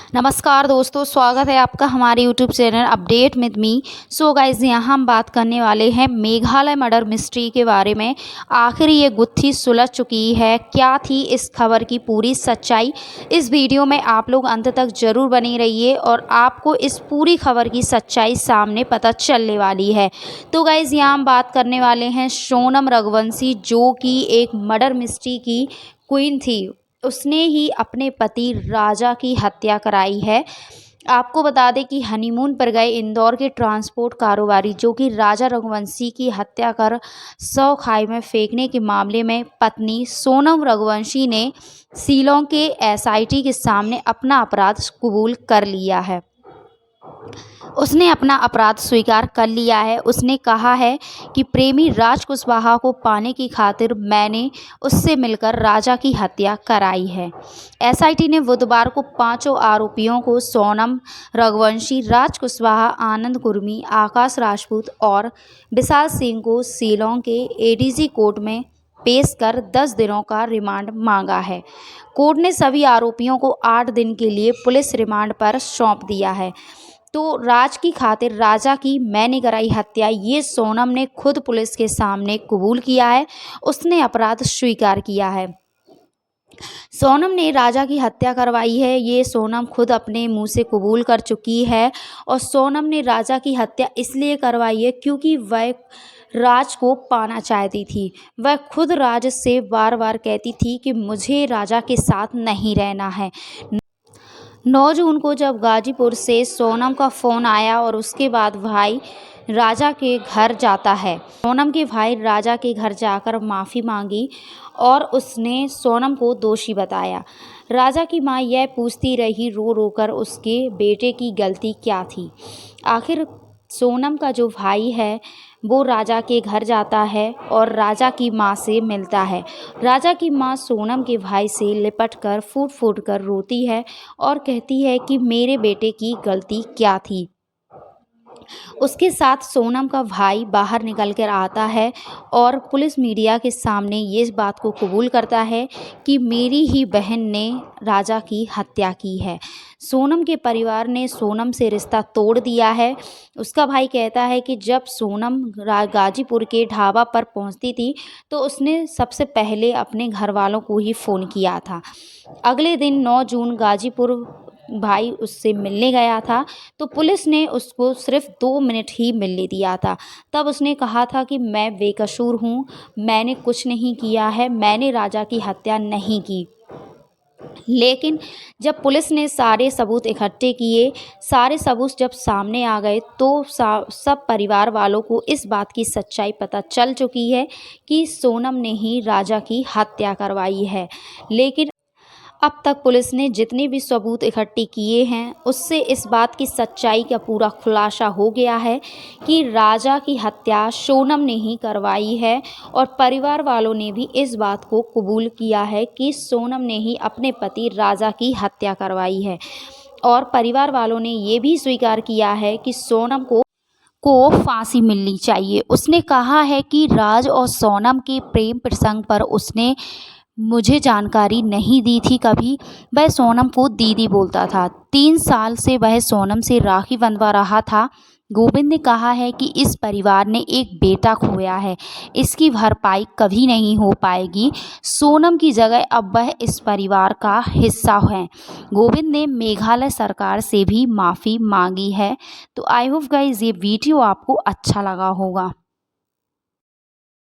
नमस्कार दोस्तों, स्वागत है आपका हमारे YouTube channel update with me. So guys, यहाँ हम बात करने वाले हैं मेघालय मर्डर मिस्ट्री के बारे में। आखिर ये गुत्थी सुलझ चुकी है, क्या थी इस खबर की पूरी सच्चाई। इस वीडियो में आप लोग अंत तक जरूर बने रहिए और आपको इस पूरी खबर की सच्चाई सामने पता चलने वाली है। तो गाइज, यहाँ हम बात करने वाले हैं सोनम रघुवंशी, जो कि एक मर्डर मिस्ट्री की क्वीन थी। उसने ही अपने पति राजा की हत्या कराई है। आपको बता दें कि हनीमून पर गए इंदौर के ट्रांसपोर्ट कारोबारी, जो कि राजा रघुवंशी की हत्या कर शव खाई में फेंकने के मामले में पत्नी सोनम रघुवंशी ने शिलांग के एसआईटी के सामने अपना अपराध कबूल कर लिया है। उसने अपना अपराध स्वीकार कर लिया है। उसने कहा है कि प्रेमी राज कुशवाहा को पाने की खातिर मैंने उससे मिलकर राजा की हत्या कराई है। एसआईटी ने बुधवार को पांचों आरोपियों को सोनम रघुवंशी, राज कुशवाहा, आनंद कुर्मी, आकाश राजपूत और विशाल सिंह को शिलांग के एडीजी कोर्ट में पेश कर 10 दिनों का रिमांड मांगा है। कोर्ट ने सभी आरोपियों को 8 दिन के लिए पुलिस रिमांड पर सौंप दिया है। तो राज की खातिर राजा की मैंने कराई हत्या, ये सोनम ने खुद पुलिस के सामने कबूल किया है। उसने अपराध स्वीकार किया है। सोनम ने राजा की हत्या करवाई है, ये सोनम खुद अपने मुंह से कबूल कर चुकी है। और सोनम ने राजा की हत्या इसलिए करवाई है क्योंकि वह राज को पाना चाहती थी। वह खुद राज से बार बार कहती थी कि मुझे राजा के साथ नहीं रहना है। 9 जून को जब गाजीपुर से सोनम का फ़ोन आया और उसके बाद भाई राजा के घर जाता है। सोनम के भाई राजा के घर जाकर माफ़ी मांगी और उसने सोनम को दोषी बताया। राजा की मां यह पूछती रही रो रो कर उसके बेटे की गलती क्या थी। आखिर सोनम का जो भाई है वो राजा के घर जाता है और राजा की मां से मिलता है। राजा की मां सोनम के भाई से लिपट कर फूट फूट कर रोती है और कहती है कि मेरे बेटे की गलती क्या थी। उसके साथ सोनम का भाई बाहर निकल कर आता है और पुलिस मीडिया के सामने ये बात को कबूल करता है कि मेरी ही बहन ने राजा की हत्या की है। सोनम के परिवार ने सोनम से रिश्ता तोड़ दिया है। उसका भाई कहता है कि जब सोनम गाजीपुर के ढाबा पर पहुंचती थी तो उसने सबसे पहले अपने घर वालों को ही फ़ोन किया था। अगले दिन 9 जून गाजीपुर भाई उससे मिलने गया था तो पुलिस ने उसको सिर्फ 2 मिनट ही मिलने दिया था। तब उसने कहा था कि मैं बेकसूर हूँ, मैंने कुछ नहीं किया है, मैंने राजा की हत्या नहीं की। लेकिन जब पुलिस ने सारे सबूत इकट्ठे किए, सारे सबूत जब सामने आ गए तो सब परिवार वालों को इस बात की सच्चाई पता चल चुकी है कि सोनम ने ही राजा की हत्या करवाई है। लेकिन अब तक पुलिस ने जितने भी सबूत इकट्ठे किए हैं उससे इस बात की सच्चाई का पूरा खुलासा हो गया है कि राजा की हत्या सोनम ने ही करवाई है। और परिवार वालों ने भी इस बात को कबूल किया है कि सोनम ने ही अपने पति राजा की हत्या करवाई है। और परिवार वालों ने ये भी स्वीकार किया है कि सोनम को फांसी मिलनी चाहिए। उसने कहा है कि राज और सोनम के प्रेम प्रसंग पर उसने मुझे जानकारी नहीं दी थी कभी। वह सोनम को दीदी बोलता था। 3 साल से वह सोनम से राखी बंधवा रहा था। गोविंद ने कहा है कि इस परिवार ने एक बेटा खोया है, इसकी भरपाई कभी नहीं हो पाएगी। सोनम की जगह अब वह इस परिवार का हिस्सा है। गोविंद ने मेघालय सरकार से भी माफ़ी मांगी है। तो आई होप गाइस ये वीडियो आपको अच्छा लगा होगा।